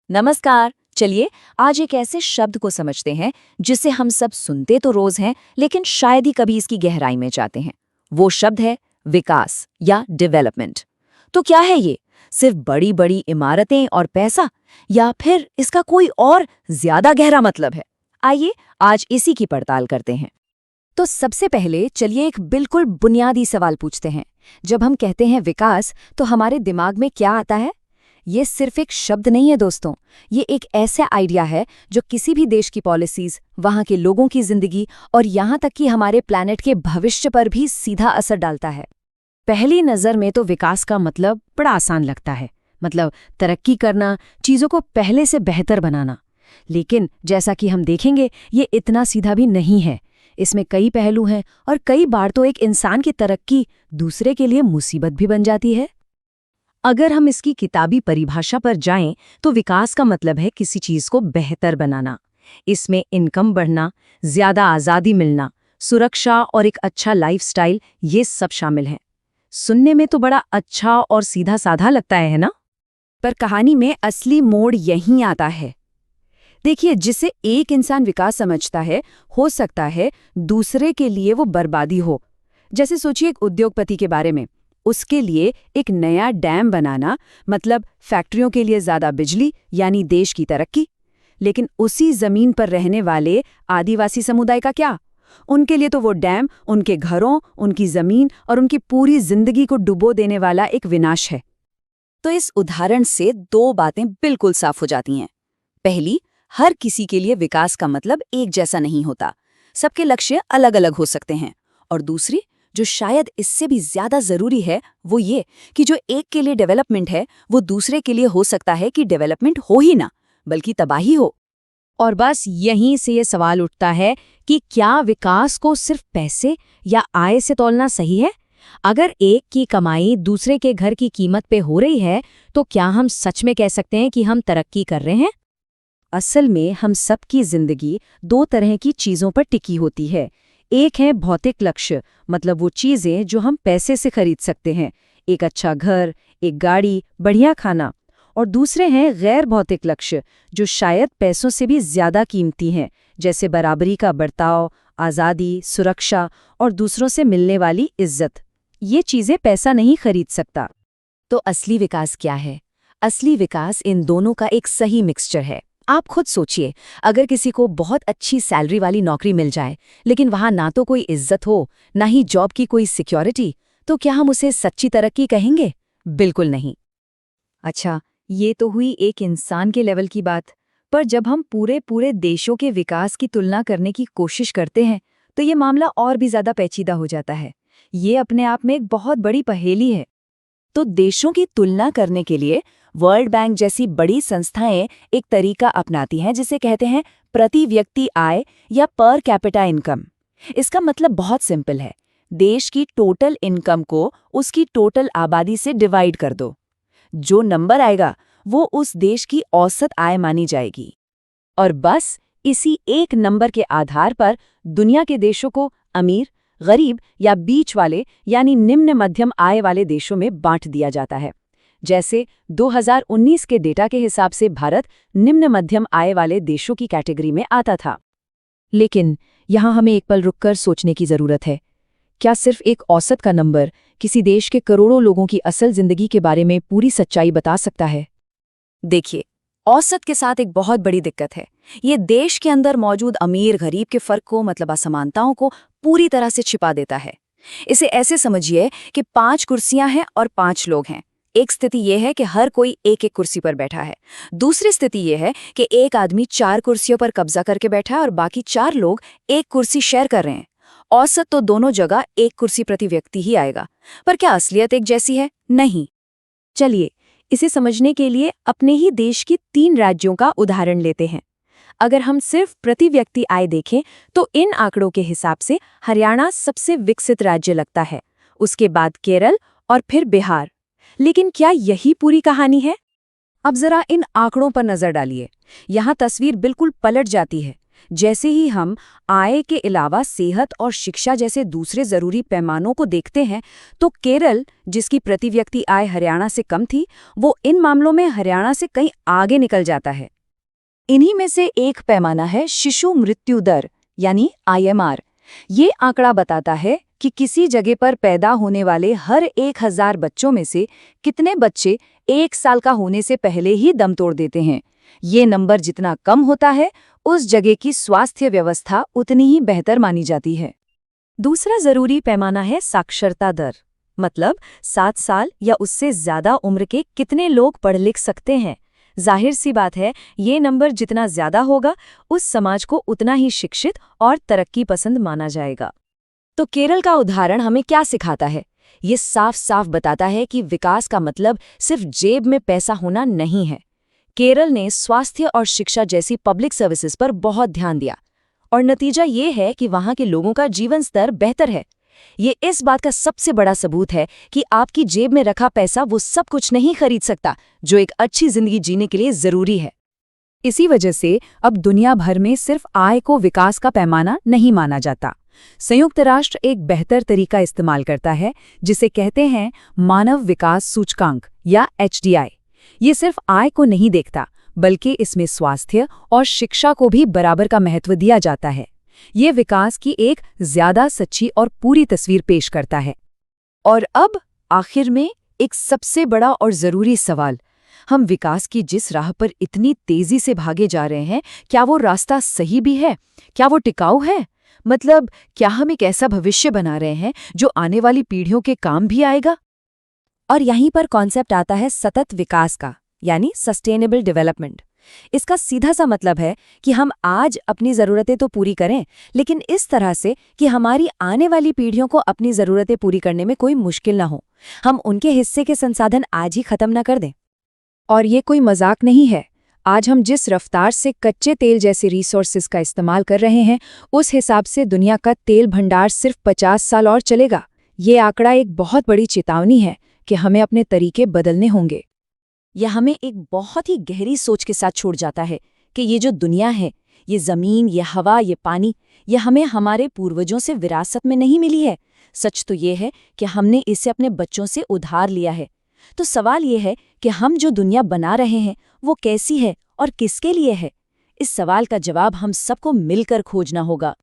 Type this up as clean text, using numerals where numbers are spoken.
नमस्कार। चलिए आज एक ऐसे शब्द को समझते हैं जिसे हम सब सुनते तो रोज हैं, लेकिन शायद ही कभी इसकी गहराई में जाते हैं। वो शब्द है विकास या डेवलपमेंट। तो क्या है ये? सिर्फ बड़ी बड़ी इमारतें और पैसा, या फिर इसका कोई और ज्यादा गहरा मतलब है? आइए आज इसी की पड़ताल करते हैं। तो सबसे पहले चलिए एक बिल्कुल बुनियादी सवाल पूछते हैं। जब हम कहते हैं विकास, तो हमारे दिमाग में क्या आता है? ये सिर्फ एक शब्द नहीं है दोस्तों, ये एक ऐसा आइडिया है जो किसी भी देश की पॉलिसीज, वहाँ के लोगों की जिंदगी और यहाँ तक कि हमारे प्लैनेट के भविष्य पर भी सीधा असर डालता है। पहली नज़र में तो विकास का मतलब बड़ा आसान लगता है, मतलब तरक्की करना, चीज़ों को पहले से बेहतर बनाना। लेकिन जैसा कि हम देखेंगे, ये इतना सीधा भी नहीं है। इसमें कई पहलू हैं और कई बार तो एक इंसान की तरक्की दूसरे के लिए मुसीबत भी बन जाती है। अगर हम इसकी किताबी परिभाषा पर जाएं, तो विकास का मतलब है किसी चीज को बेहतर बनाना। इसमें इनकम बढ़ना, ज्यादा आज़ादी मिलना, सुरक्षा और एक अच्छा लाइफस्टाइल, ये सब शामिल हैं। सुनने में तो बड़ा अच्छा और सीधा साधा लगता है ना? पर कहानी में असली मोड़ यहीं आता है। देखिए, जिसे एक इंसान विकास समझता है, हो सकता है दूसरे के लिए वो बर्बादी हो। जैसे सोचिए एक उद्योगपति के बारे में। उसके लिए एक नया डैम बनाना मतलब फैक्ट्रियों के लिए ज्यादा बिजली, यानी देश की तरक्की। लेकिन उसी जमीन पर रहने वाले आदिवासी समुदाय का क्या? उनके लिए तो वो डैम उनके घरों, उनकी जमीन और उनकी पूरी जिंदगी को डुबो देने वाला एक विनाश है। तो इस उदाहरण से दो बातें बिल्कुल साफ हो जाती हैं। पहली, हर किसी के लिए विकास का मतलब एक जैसा नहीं होता, सबके लक्ष्य अलग अलग हो सकते हैं। और दूसरी, जो शायद इससे भी ज्यादा जरूरी है, वो ये कि जो एक के लिए डेवलपमेंट है, वो दूसरे के लिए हो सकता है कि डेवलपमेंट हो ही ना, बल्कि तबाही हो। और बस यहीं से ये सवाल उठता है कि क्या विकास को सिर्फ पैसे या आय से तौलना सही है? अगर एक की कमाई दूसरे के घर की कीमत पे हो रही है, तो क्या हम सच में कह सकते हैं कि हम तरक्की कर रहे हैं? असल में हम सबकी जिंदगी दो तरह की चीजों पर टिकी होती है। एक है भौतिक लक्ष्य, मतलब वो चीजें जो हम पैसे से खरीद सकते हैं, एक अच्छा घर, एक गाड़ी, बढ़िया खाना। और दूसरे हैं गैर भौतिक लक्ष्य, जो शायद पैसों से भी ज्यादा कीमती हैं, जैसे बराबरी का बर्ताव, आज़ादी, सुरक्षा और दूसरों से मिलने वाली इज्जत। ये चीजें पैसा नहीं खरीद सकता। तो असली विकास क्या है? असली विकास इन दोनों का एक सही मिक्सचर है। आप खुद सोचिए, अगर किसी को बहुत अच्छी सैलरी वाली नौकरी मिल जाए, लेकिन वहां ना तो कोई इज्जत हो, ना ही जॉब की कोई सिक्योरिटी, तो क्या हम उसे सच्ची तरक्की कहेंगे? बिल्कुल नहीं। अच्छा, ये तो हुई एक इंसान के लेवल की बात। पर जब हम पूरे पूरे देशों के विकास की तुलना करने की कोशिश करते हैं, तो ये मामला और भी ज्यादा पेचीदा हो जाता है। ये अपने आप में एक बहुत बड़ी पहेली है। तो देशों की तुलना करने के लिए वर्ल्ड बैंक जैसी बड़ी संस्थाएं एक तरीका अपनाती हैं जिसे कहते हैं प्रति व्यक्ति आय या पर कैपिटा इनकम। इसका मतलब बहुत सिंपल है, देश की टोटल इनकम को उसकी टोटल आबादी से डिवाइड कर दो। जो नंबर आएगा वो उस देश की औसत आय मानी जाएगी। और बस इसी एक नंबर के आधार पर दुनिया के देशों को अमीर, गरीब या बीच वाले यानी निम्न मध्यम आय वाले देशों में बांट दिया जाता है। जैसे 2019 के डेटा के हिसाब से भारत निम्न मध्यम आय वाले देशों की कैटेगरी में आता था। लेकिन यहाँ हमें एक पल रुककर सोचने की जरूरत है। क्या सिर्फ एक औसत का नंबर किसी देश के करोड़ों लोगों की असल जिंदगी के बारे में पूरी सच्चाई बता सकता है? देखिए, औसत के साथ एक बहुत बड़ी दिक्कत है। ये देश के अंदर मौजूद अमीर गरीब के फर्क को, मतलब असमानताओं को पूरी तरह से छिपा देता है। इसे ऐसे समझिए कि 5 कुर्सियां हैं और 5 लोग हैं। एक स्थिति यह है कि हर कोई एक एक कुर्सी पर बैठा है। दूसरी स्थिति यह है कि एक आदमी 4 कुर्सियों पर कब्जा करके बैठा है और बाकी 4 लोग एक कुर्सी शेयर कर रहे हैं। औसत तो दोनों जगह एक कुर्सी प्रति व्यक्ति ही आएगा। पर क्या असलियत एक जैसी है? नहीं। चलिए, इसे समझने के लिए अपने ही देश की 3 राज्यों का उदाहरण लेते हैं। अगर हम सिर्फ प्रति व्यक्ति आय देखें, तो इन आंकड़ों के हिसाब से हरियाणा सबसे विकसित राज्य लगता है, उसके बाद केरल और फिर बिहार। लेकिन क्या यही पूरी कहानी है? अब जरा इन आंकड़ों पर नजर डालिए। यहाँ तस्वीर बिल्कुल पलट जाती है। जैसे ही हम आय के अलावा सेहत और शिक्षा जैसे दूसरे जरूरी पैमानों को देखते हैं, तो केरल, जिसकी प्रति व्यक्ति आय हरियाणा से कम थी, वो इन मामलों में हरियाणा से कहीं आगे निकल जाता है। इन्हीं में से एक पैमाना है शिशु मृत्यु दर यानी IMR। ये आंकड़ा बताता है कि किसी जगह पर पैदा होने वाले हर 1000 बच्चों में से कितने बच्चे 1 साल का होने से पहले ही दम तोड़ देते हैं। ये नंबर जितना कम होता है, उस जगह की स्वास्थ्य व्यवस्था उतनी ही बेहतर मानी जाती है। दूसरा जरूरी पैमाना है साक्षरता दर, मतलब 7 साल या उससे ज्यादा उम्र के कितने लोग पढ़ लिख सकते हैं। जाहिर सी बात है, ये नंबर जितना ज्यादा होगा, उस समाज को उतना ही शिक्षित और तरक्की पसंद माना जाएगा। तो केरल का उदाहरण हमें क्या सिखाता है? ये साफ साफ बताता है कि विकास का मतलब सिर्फ जेब में पैसा होना नहीं है। केरल ने स्वास्थ्य और शिक्षा जैसी पब्लिक सर्विसेज पर बहुत ध्यान दिया, और नतीजा ये है कि वहाँ के लोगों का जीवन स्तर बेहतर है। ये इस बात का सबसे बड़ा सबूत है कि आपकी जेब में रखा पैसा वो सब कुछ नहीं खरीद सकता जो एक अच्छी जिंदगी जीने के लिए जरूरी है। इसी वजह से अब दुनिया भर में सिर्फ आय को विकास का पैमाना नहीं माना जाता। संयुक्त राष्ट्र एक बेहतर तरीका इस्तेमाल करता है, जिसे कहते हैं मानव विकास सूचकांक या HDI। ये सिर्फ आय को नहीं देखता, बल्कि इसमें स्वास्थ्य और शिक्षा को भी बराबर का महत्व दिया जाता है। ये विकास की एक ज्यादा सच्ची और पूरी तस्वीर पेश करता है। और अब आखिर में एक सबसे बड़ा और जरूरी सवाल, हम विकास की जिस राह पर इतनी तेजी से भागे जा रहे हैं, क्या वो रास्ता सही भी है? क्या वो टिकाऊ है? मतलब, क्या हम एक ऐसा भविष्य बना रहे हैं जो आने वाली पीढ़ियों के काम भी आएगा? और यहीं पर कॉन्सेप्ट आता है सतत विकास का, यानी सस्टेनेबल डेवलपमेंट। इसका सीधा सा मतलब है कि हम आज अपनी ज़रूरतें तो पूरी करें, लेकिन इस तरह से कि हमारी आने वाली पीढ़ियों को अपनी ज़रूरतें पूरी करने में कोई मुश्किल ना हो। हम उनके हिस्से के संसाधन आज ही खत्म ना कर दें। और ये कोई मजाक नहीं है। आज हम जिस रफ्तार से कच्चे तेल जैसे रिसोर्सेज का इस्तेमाल कर रहे हैं, उस हिसाब से दुनिया का तेल भंडार सिर्फ 50 साल और चलेगा। ये आंकड़ा एक बहुत बड़ी चेतावनी है कि हमें अपने तरीके बदलने होंगे। यह हमें एक बहुत ही गहरी सोच के साथ छोड़ जाता है कि ये जो दुनिया है, ये ज़मीन, ये हवा, ये पानी, ये हमें हमारे पूर्वजों से विरासत में नहीं मिली है। सच तो ये है कि हमने इसे अपने बच्चों से उधार लिया है। तो सवाल ये है कि हम जो दुनिया बना रहे हैं, वो कैसी है और किसके लिए है? इस सवाल का जवाब हम सबको मिलकर खोजना होगा।